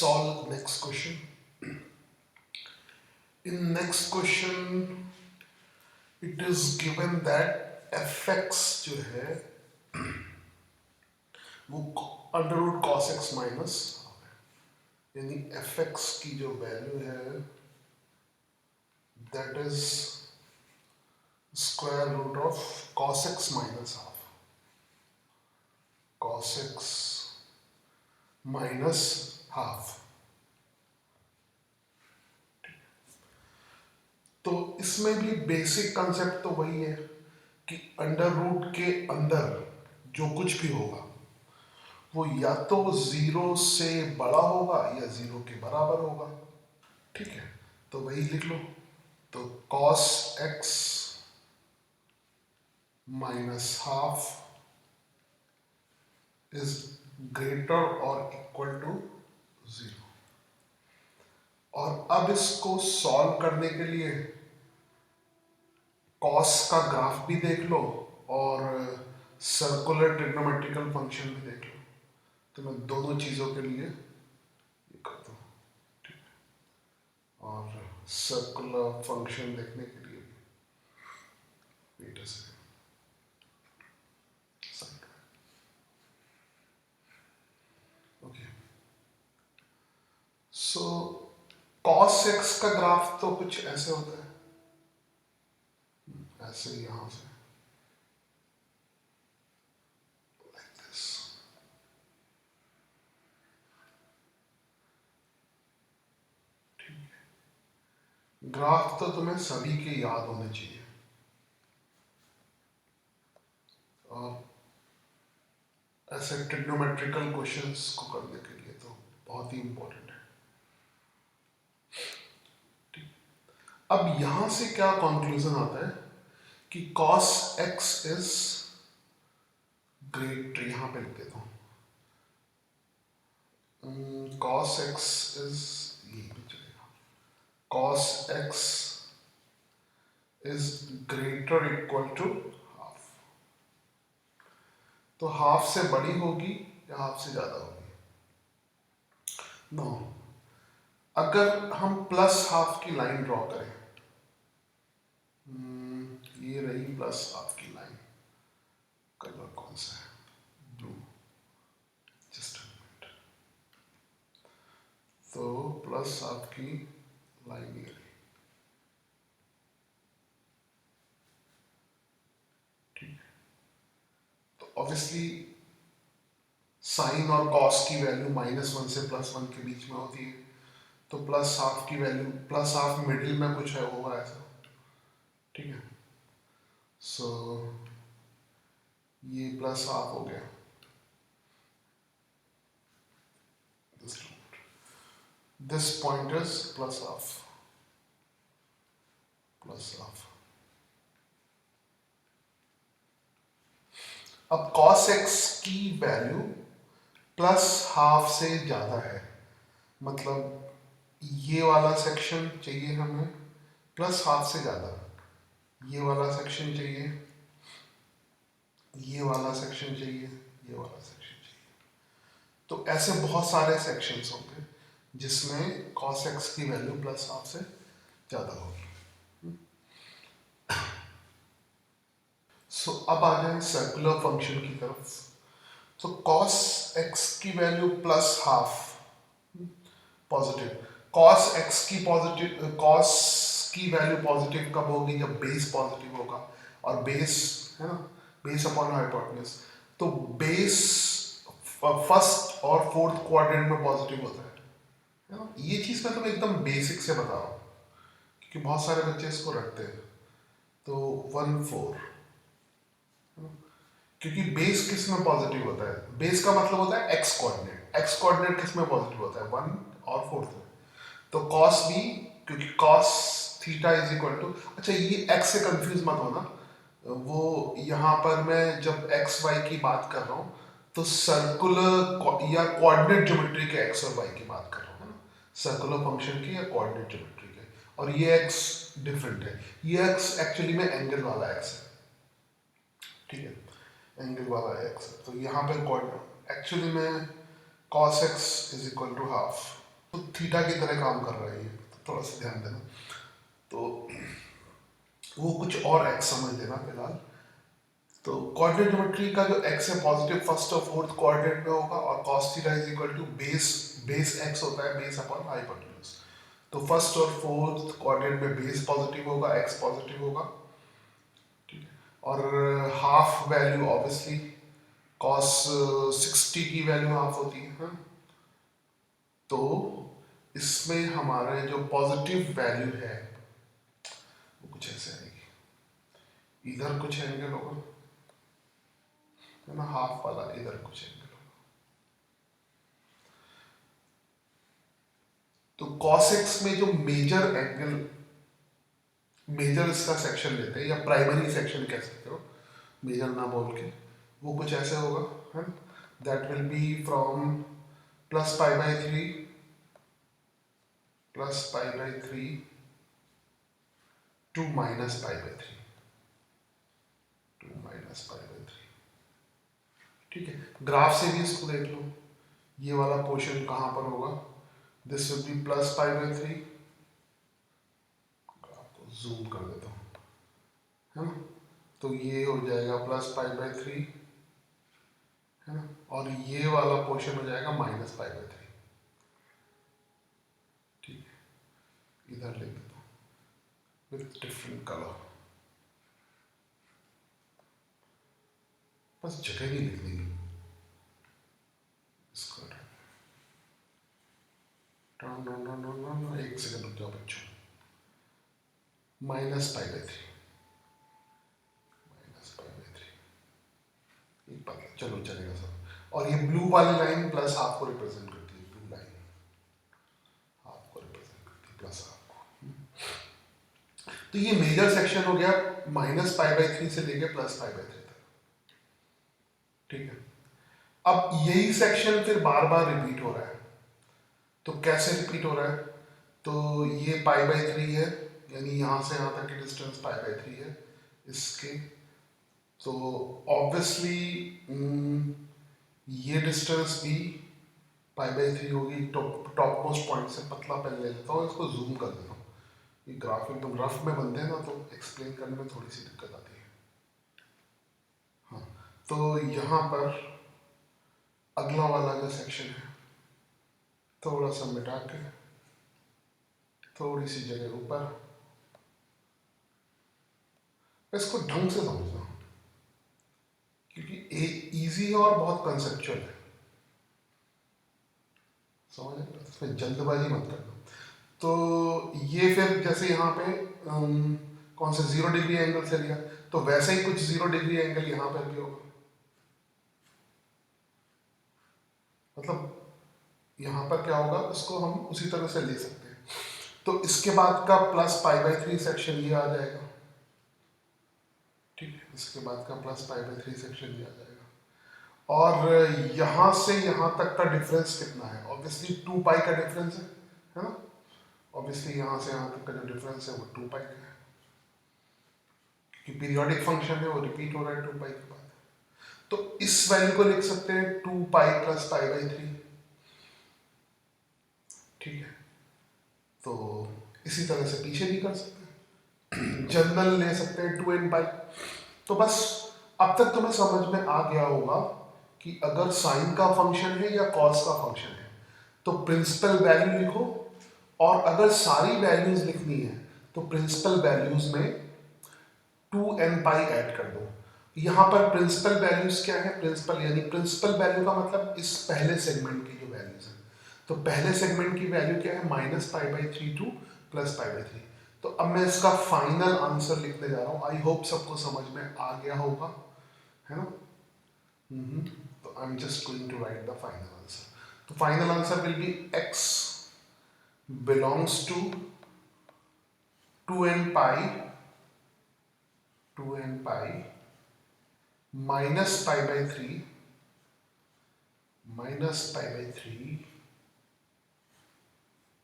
solve next question. In next question, it is given that fx जो है वो under root cos x minus, यानी fx की जो वैल्यू है that is square root of cos x minus half, cos x minus half. तो इसमें भी बेसिक कंसेप्ट तो वही है कि अंडर रूट के अंदर जो कुछ भी होगा वो या तो जीरो से बड़ा होगा या जीरो के बराबर होगा। ठीक है, तो वही लिख लो। तो cos x minus half is greater और इक्वल टू जीरो। और अब इसको सॉल्व करने के लिए cos का ग्राफ भी देख लो और सर्कुलर ट्रिग्नोमेट्रिकल फंक्शन भी देख लो। तो मैं दोनों चीज़ों के लिए ये करता हूँ, ठीक है। और सर्कुलर फंक्शन देखने के लिए wait a second, okay. So cos x का ग्राफ तो कुछ ऐसे होता है, ऐसे यहां से like this। ग्राफ तो तुम्हें सभी के याद होने चाहिए और ऐसे ट्रिग्नोमेट्रिकल क्वेश्चंस को करने के लिए तो बहुत ही इंपॉर्टेंट है। अब यहां से क्या कंक्लूजन आता है कि cos x इज ग्रेट, यहां पे लिख देता हूं cos x इज, ये भी चलेगा, cos x is greater equal to half. तो हाफ से बड़ी होगी या हाफ से ज्यादा होगी? नो, अगर हम प्लस हाफ की लाइन ड्रॉ करें, ये रही प्लस हाफ की लाइन, कलर कौन सा है? Blue, just a minute. तो प्लस हाफ की लाइन ये रही, ठीक है। तो ऑब्वियसली साइन और कॉस की वैल्यू -1 से +1 के बीच में होती है, तो प्लस हाफ की वैल्यू, प्लस हाफ मिडिल में कुछ है होगा ऐसा, ठीक है। सो ये प्लस हाफ हो गया, this point is plus half, plus half. अब cos x की वैल्यू प्लस हाफ से ज्यादा है, मतलब ये वाला सेक्शन चाहिए हमें प्लस हाफ से ज्यादा, ये वाला सेक्शन चाहिए, ये वाला सेक्शन चाहिए, ये वाला सेक्शन चाहिए। तो ऐसे बहुत सारे सेक्शंस होंगे जिसमें cos x की वैल्यू प्लस हाफ से ज्यादा होगी। सो अब आ जाए सर्कुलर फंक्शन की तरफ। तो cos x की value plus half positive, cos x की पॉजिटिव, cos की वैल्यू पॉजिटिव कब होगी? जब बेस पॉजिटिव होगा, और बेस है ना, बेस अपॉन हाइपोटेन्यूज। तो बेस फर्स्ट और फोर्थ क्वाड्रेंट में पॉजिटिव होता है ना। ये चीज मैं तुम्हें एकदम बेसिक से बता रहा हूँ क्योंकि बहुत सारे बच्चे इसको रखते हैं। तो 1 4, क्योंकि बेस किस में पॉजिटिव होता है? बेस का मतलब होता है एक्स कोऑर्डिनेट, एक्स कोऑर्डिनेट किस में पॉजिटिव होता है? 1 और 4 में। तो cos भी, क्योंकि cos theta is equal to, अच्छा ये x से कंफ्यूज मत होना, वो यहाँ पर मैं जब x y की बात कर रहा हूँ तो सर्कुलर या कोऑर्डिनेट ज्योमेट्री के x और y की बात कर रहा हूँ, है ना, सर्कुलर फंक्शन की या कोऑर्डिनेट ज्योमेट्री के। और ये x डिफरेंट है, ये x एक्चुअली में एंगल वाला x है, ठीक है, एंगल वाला x है। तो यहाँ पे एक्चुअली में cos x is equal to half, तो थीटा की तरह काम कर रहा है ये, तो थोड़ा सा ध्यान देना। तो वो कुछ और एक्स समझ लेना फिलहाल। तो कोऑर्डिनेट ज्योमेट्री का जो एक्स है पॉजिटिव फर्स्ट और फोर्थ कोऑर्डिनेट में होगा, और cos theta is equal to base x होता है, बेस अपॉन हाइपोटेन्यूज। तो फर्स्ट और फोर्थ कोऑर्डिनेट में बेस पॉजिटिव होगा, एक्स पॉजिटिव होगा, ठीक है। और हाफ वैल्यू ऑब्वियसली cos 60 की वैल्यू हाफ होती है, हाँ? तो इसमें हमारे जो पॉजिटिव वैल्यू है वो कुछ ऐसे आएगी, इधर कुछ एंगल होगा, है ना, हाफ वाला, इधर कुछ एंगल होगा। तो cos x में जो मेजर एंगल, मेजर इसका सेक्शन लेते हैं, या प्राइमरी सेक्शन कह सकते हो, मेजर ना बोल के, वो कुछ ऐसे होगा, है, that will be from plus pi by three, plus pi by three to minus pi by three, to minus pi by three, ठीक है। ग्राफ से भी इसको देख लो, ये वाला पोर्शन कहाँ पर होगा, this will be plus pi by three, आपको जूम कर देता हूँ, है ना, तो ये हो जाएगा प्लस पाई बाई थ्री, है ना, और ये वाला पोर्शन हो जाएगा माइनस पाई बाई थ्री, ठीक है। इधर लिख देता हूँ विथ डिफरेंट कलर, बस जगह नहीं लिखनी है इसको। एक सेकंड रुक जाओ बच्चों, minus pi by three, minus pi by three, एक बात चलो चलेगा सब। और ये ब्लू वाली लाइन प्लस हाफ को रिप्रेजेंट करती है, ब्लू लाइन हाफ को रिप्रेजेंट करती है, प्लस हाफ को। तो ये मेजर सेक्शन हो गया माइनस पाई बाई थ्री से लेके प्लस पाई बाई थ्री तक, ठीक है। अब यही सेक्शन फिर बार बार रिपीट हो रहा है, तो कैसे रिपीट हो रहा है, तो ये पाई बाई थ्री है, यानी यहाँ से यहाँ तक की डिस्टेंस पाई बाई थ्री है इसके, तो ऑब्वियसली ये डिस्टेंस भी पाई बाई थ्री होगी। टॉप मोस्ट पॉइंट से पतला पेन ले लेता हूँ, इसको जूम कर देता हूँ, ये ग्राफ एकदम रफ में बनते हैं ना, तो एक्सप्लेन करने में थोड़ी सी दिक्कत आती है, हाँ। तो यहाँ पर अगला वाला जो सेक्शन है, थोड़ा सा मिटा के थोड़ी सी जगह ऊपर, इसको ढंग से समझना क्योंकि इजी है और बहुत कंसेप्चुअल है, समझ रहे हो? इसमें जल्दबाजी मत करना। तो ये फिर जैसे यहाँ पे कौन सा 0 डिग्री एंगल से लिया, तो वैसे ही कुछ 0 डिग्री एंगल यहाँ पर भी होगा, मतलब यहाँ पर क्या होगा, इसको हम उसी तरह से ले सकते हैं। तो इसके बाद का plus pi by three section ये आ जाएगा, ठीक है, इसके बाद का plus pi by three section ये आ जाएगा। और यहाँ से यहाँ तक का डिफरेंस कितना है, ऑब्वियसली 2 पाई का डिफरेंस है ना, ऑब्वियसली यहाँ से यहाँ तक का जो डिफरेंस है वो 2 पाई का है, क्योंकि पीरियोडिक फंक्शन है, वो रिपीट हो रहा है 2 पाई के बाद। तो इस वैल्यू को लिख सकते हैं 2 pi plus pi by three, ठीक है। तो इसी तरह से पीछे भी कर सकते हैं, जनरल ले सकते हैं 2n पाई। तो बस अब तक तुम्हें समझ में आ गया होगा कि अगर साइन का फंक्शन है या कॉस का फंक्शन है तो प्रिंसिपल वैल्यू लिखो, और अगर सारी वैल्यूज लिखनी है तो प्रिंसिपल वैल्यूज में 2n पाई ऐड कर दो। यहाँ पर प्रिंसिपल वैल्यूज क्या है, प्रिंसिपल यानी प्रिंसिपल वैल्यू का मतलब इस पहले सेगमेंट की जो वैल्यूज है, तो पहले सेगमेंट की वैल्यू क्या है, minus pi by three two plus pi by three. तो अब मैं इसका फाइनल आंसर लिखने जा रहा हूँ, आई होप सबको समझ में आ गया होगा, है ना। तो I am just going to write the final answer. तो final answer will be x belongs to 2n pi, 2n pi minus pi by 3, minus pi by 3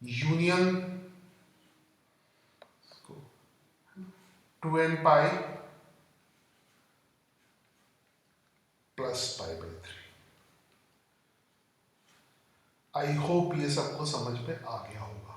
union 2n pi plus pi by 3। I hope ये सबको समझ में आ गया होगा।